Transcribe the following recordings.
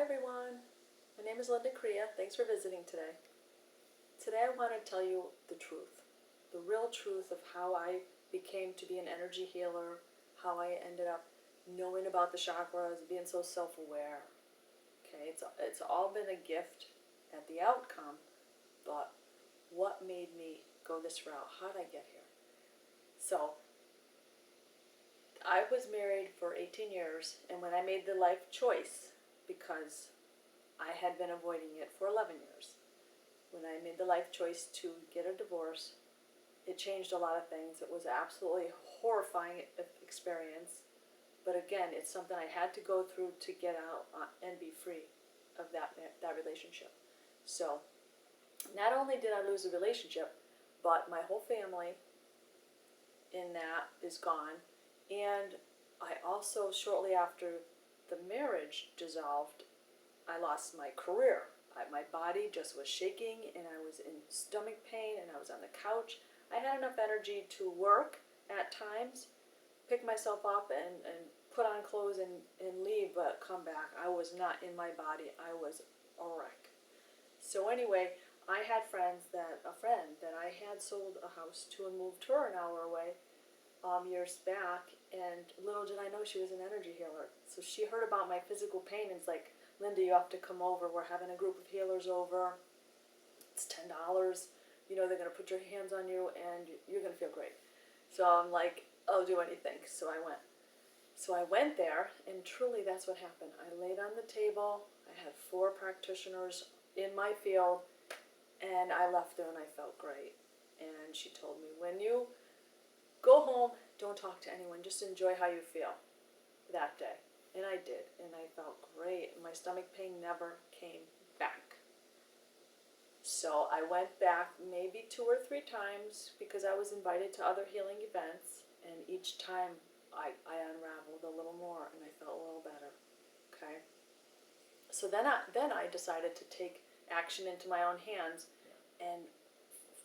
everyone, my name is Linda Crea. Thanks for visiting today. Today I want to tell you the truth, the real truth of how I became to be an energy healer, how I ended up knowing about the chakras, being so self-aware. Okay, it's all been a gift at the outcome, but what made me go this route? How did I get here? So, I was married for 18 years, and when I made the life choice, because I had been avoiding it for 11 years. When I made the life choice to get a divorce, it changed a lot of things. It was an absolutely horrifying experience. But again, it's something I had to go through to get out and be free of that relationship. So, not only did I lose the relationship, but my whole family in that is gone. And I also, shortly after the marriage dissolved, I lost my career. My body just was shaking, and I was in stomach pain, and I was on the couch. I had enough energy to work at times, pick myself up and put on clothes and leave, but come back. I was not in my body. I was a wreck. So anyway, I had a friend that I had sold a house to and moved her an hour away years back, and little did I know she was an energy healer. So she heard about my physical pain and it's like, Linda, you have to come over. We're having a group of healers over. It's $10. You know, they're going to put your hands on you and you're going to feel great. So I'm like, I'll do anything. So I went. So I went there, and truly that's what happened. I laid on the table. I had 4 practitioners in my field, and I left there and I felt great. And she told me, when you go home, don't talk to anyone. Just enjoy how you feel that day. And I did, and I felt great. My stomach pain never came back. So I went back maybe 2 or 3 times because I was invited to other healing events, and each time I unraveled a little more and I felt a little better. Okay? So then I decided to take action into my own hands and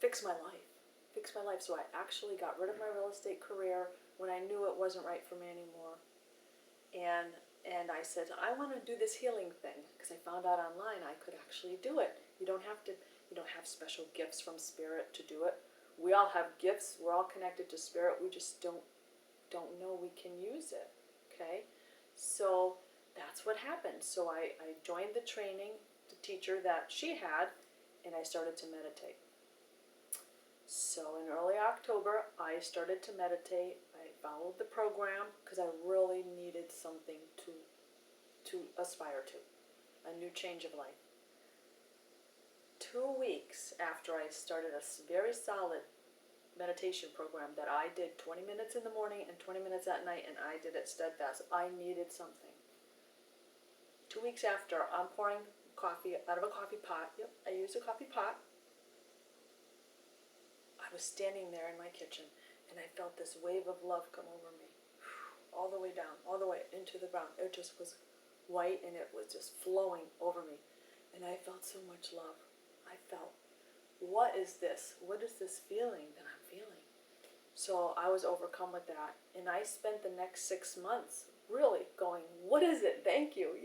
fix my life. Fix my life. So I actually got rid of my real estate career when I knew it wasn't right for me anymore. And I said, I want to do this healing thing, because I found out online I could actually do it. You don't have special gifts from spirit to do it. We all have gifts. We're all connected to spirit. We just don't know we can use it. Okay? So that's what happened. So I joined the training, the teacher that she had, and I started to meditate. So in early October, I started to meditate. I followed the program because I really needed something to aspire to, a new change of life. 2 weeks after I started a very solid meditation program that I did 20 minutes in the morning and 20 minutes at night, and I did it steadfast. I needed something. 2 weeks after, I'm pouring coffee out of a coffee pot. Yep, I used a coffee pot. I was standing there in my kitchen, and I felt this wave of love come over me, all the way down, all the way into the ground. It just was white, and it was just flowing over me, and I felt so much love. I felt, what is this? What is this feeling that I'm feeling? So I was overcome with that, and I spent the next 6 months really going, what is it? Thank you,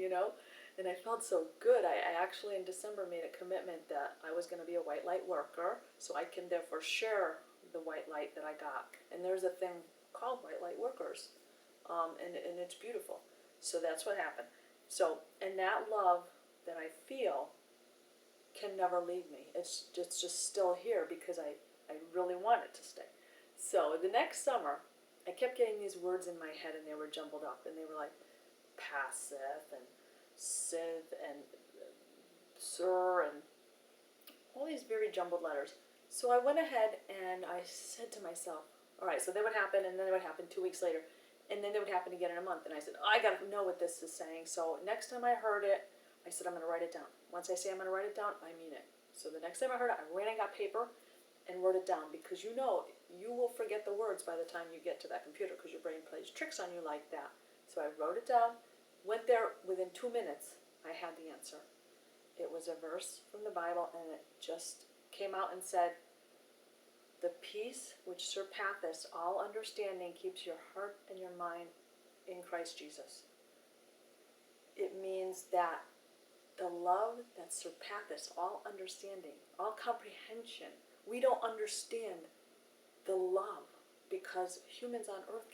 And I felt so good. I actually in December made a commitment that I was going to be a white light worker, so I can therefore share the white light that I got. And there's a thing called white light workers, and it's beautiful. So that's what happened. So, and that love that I feel can never leave me. It's just still here because I really want it to stay. So the next summer, I kept getting these words in my head, and they were jumbled up, and they were like passive and Sith and Sir and all these very jumbled letters. So I went ahead and I said to myself, all right, so that would happen, and then it would happen 2 weeks later, and then it would happen again in a month. And I said, I got to know what this is saying. So next time I heard it, I said, I'm going to write it down. Once I say I'm going to write it down, I mean it. So the next time I heard it, I ran and got paper and wrote it down, because you will forget the words by the time you get to that computer, because your brain plays tricks on you like that. So I wrote it down. Went there, within 2 minutes, I had the answer. It was a verse from the Bible, and it just came out and said, the peace which surpasseth all understanding keeps your heart and your mind in Christ Jesus. It means that the love that surpasses all understanding, all comprehension. We don't understand the love because humans on earth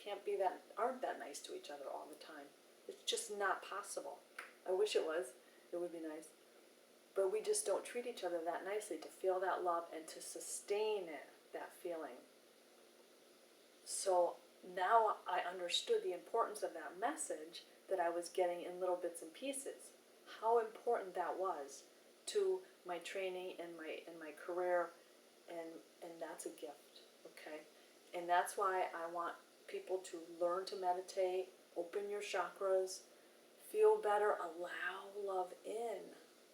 aren't that nice to each other all the time. It's just not possible. I wish it was. It would be nice. But we just don't treat each other that nicely to feel that love and to sustain it, that feeling. So now I understood the importance of that message that I was getting in little bits and pieces. How important that was to my training and my career, and that's a gift, okay? And that's why I want people to learn to meditate, open your chakras, feel better, allow love in,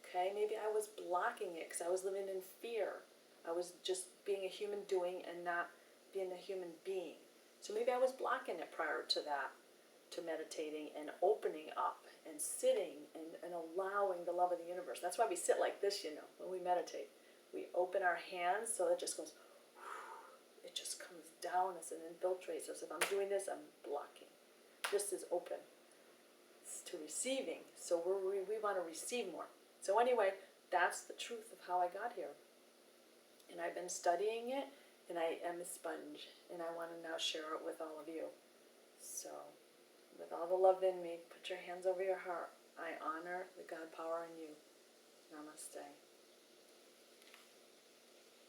okay? Maybe I was blocking it because I was living in fear. I was just being a human doing and not being a human being. So maybe I was blocking it prior to that, to meditating and opening up and sitting and allowing the love of the universe. That's why we sit like this, when we meditate. We open our hands so it just goes, it just comes down us and infiltrates us. If I'm doing this, I'm blocking. This is open. It's to receiving. So we want to receive more. So anyway, that's the truth of how I got here. And I've been studying it, and I am a sponge, and I want to now share it with all of you. So, with all the love in me, put your hands over your heart. I honor the God power in you. Namaste.